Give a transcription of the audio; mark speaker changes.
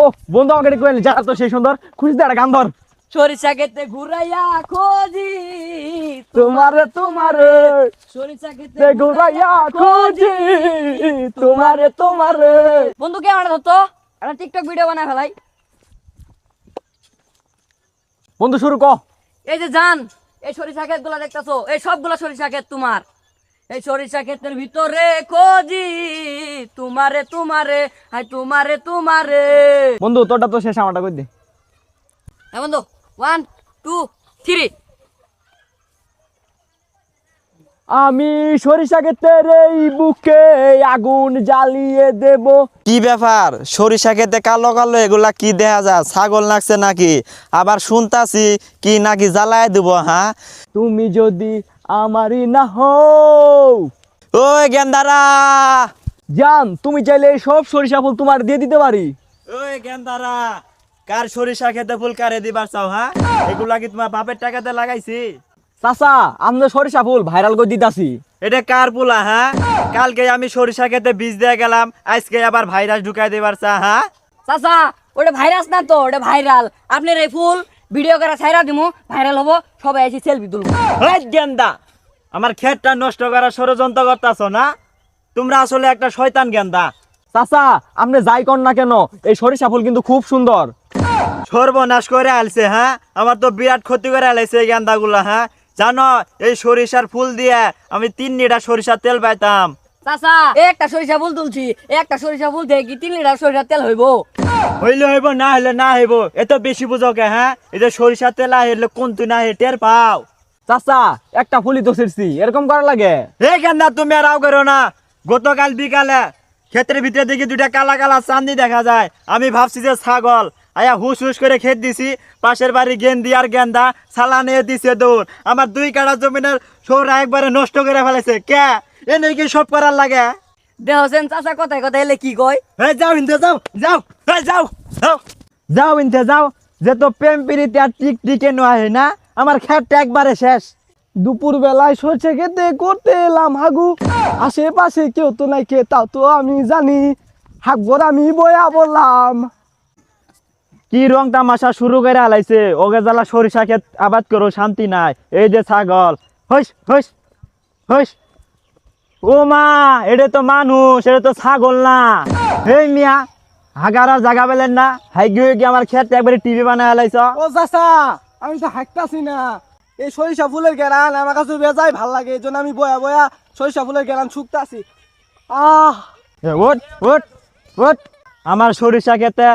Speaker 1: ও বন্ধু আমাকে একটু কইলি জায়গা তো সেই সুন্দর খুঁজতে একটা গান ধর।
Speaker 2: সরিষা খেতে ঘুরাইয়া খোঁজি
Speaker 1: তোমারে তোমারে
Speaker 2: সরিষা খেতে
Speaker 1: তে ঘুরাইয়া খুঁজি তোমারে তোমারে।
Speaker 2: বন্ধু কে আমার ধরতো একটা টিকটক ভিডিও বানায় ফেলাই।
Speaker 1: বন্ধু শুরু ক।
Speaker 2: এই যে জান, এই সরিষা ক্ষেত গুলা দেখতেছো, এই সবগুলা সরিষা ক্ষেত তোমার। এই সরিষা ক্ষেতের ভিতরে খোঁজি তোমারে তোমারে, হাই তোমারে তোমারে।
Speaker 1: বন্ধু তোরটা তো শেষ, আমারটা কই দে।
Speaker 2: হ্যাঁ বন্ধু, 1 2 3।
Speaker 1: আমি সরিষা ক্ষেতের এই বুকে আগুন জ্বালিয়ে দেব।
Speaker 3: কি ব্যাপার, সরিষা খেতে কালো কালো এগুলা কি দেখা যায়? ছাগল নাকছে নাকি? আবার শুনতাছি কি নাকি জ্বালায় দিব? হ্যাঁ,
Speaker 1: তুমি যদি আমারই না হও
Speaker 3: ওই গেন্দারা,
Speaker 1: জান, তুমি চাইলে এই সব সরিষা ফুল তোমার দিয়ে দিতে পারি।
Speaker 3: ওই গেন্দারা, কার সরিষা খেতে ফুল কারে দিবার চাও? হ্যাঁ, এগুলা কি তোমার বাপের টাকাতে লাগাইছি?
Speaker 1: চাচা, আমরা সরিষা ফুল ভাইরাল করে দিতাছি।
Speaker 3: এটা কার পোলা? হ্যাঁ, কালকে আমি সরিষা খেতে বীজ দিয়ে গেলাম, আজকে আবার ভাইরাস ঢুকাই দিবার চা? হ্যাঁ,
Speaker 2: চাচা, ওটা ভাইরাস না তো, ওটা ভাইরাল। আপনার এই ফুল ভিডিও করে ছাইরা দিমু, ভাইরাল হবো, সবাই এসে সেলফি তুলবো।
Speaker 3: ওই গেন্দা, আমার ক্ষেতটা নষ্ট করার ষড়যন্ত্র করতেছ না? তোমরা আসলে একটা শয়তান গেন্দা।
Speaker 1: চাচা, আপনি যাই কর না কেন, এই সরিষা ফুল কিন্তু খুব সুন্দর।
Speaker 3: সর্বনাশ করে আলছে। হ্যাঁ, আমার তো বিরাট ক্ষতি করে আলাইছে এই গেন্দাগুলা। হ্যাঁ, জানো এই সরিষার ফুল দিয়ে আমি 3 লিটার সরিষার তেল পাইতাম।
Speaker 2: চাচা, একটা সরিষা ফুল তুলছি, একটা সরিষা ফুল থেকে কি 3 লিটার সরিষার তেল হইবো?
Speaker 3: হইলে হইব, না হইলে না হইব। এত বেশি বুঝো কে? হ্যাঁ, এই যে সরিষার তেল হইলে কোন তুই না টের পাও?
Speaker 1: চাচা, একটা ফুলই তো ছিড়ছি, এরকম করা লাগে?
Speaker 3: এই গেন্দা, তুমি আর আও করো না। গতকাল বিকালে ক্ষেতের ভিতরে দেখি 2টা কালা কালা চান্দি দেখা যায়। আমি ভাবছি যে ছাগল, আয়া হুস হুস করে খেত দিছি। পাশের বাড়ি গেন্দি আর গেন্দা সালা নিয়ে দিছে দৌড়। আমার 2 কাঠা জমিনের সৌরা একবারে নষ্ট করে ফেলেছে। কে এনে কি সব করার লাগে?
Speaker 2: দেহছেন চাচা কথায় কথায় এলে কি কয়?
Speaker 3: এই যাও ইনতে যাও, যাও, এই যাও, যাও, যাও ইনতে যাও। যে তো প্রেম পিরিতে আর টিক টিকে নয় না, আমার ক্ষেতটা একবারে শেষ।
Speaker 1: দুপুর বেলায় সরষে খেতে করতে এলাম হাগু, আশেপাশে কেউ তো নাই, কে তাও তো আমি জানি, হাগবর আমি বয়া বললাম।
Speaker 3: কি রং তামাশা শুরু করে আলাইছে। ওগে জ্বালা সরিষা ক্ষেত আবাদ করো, শান্তি নাই। এই যে ছাগল, হইস হইস হইস। ও মা, এটা তো মানুষ, এটা তো ছাগল না। এই মিয়া, হাগার আর জাগা পেলেন না? হাই গিয়ে কি আমার ক্ষেত একবারে টিভি বানায় আলাইছ?
Speaker 1: ও চাচা, আমি তো হাঁকতাছি না, এই সরিষা ফুলের গেরান আমার কাছে বেজাই ভাল লাগে, এই জন্য আমি বয়া বয়া সরিষা ফুলের গেরান শুকতাছি।
Speaker 3: ওট ওট ওট, আমার সরিষা ক্ষেতে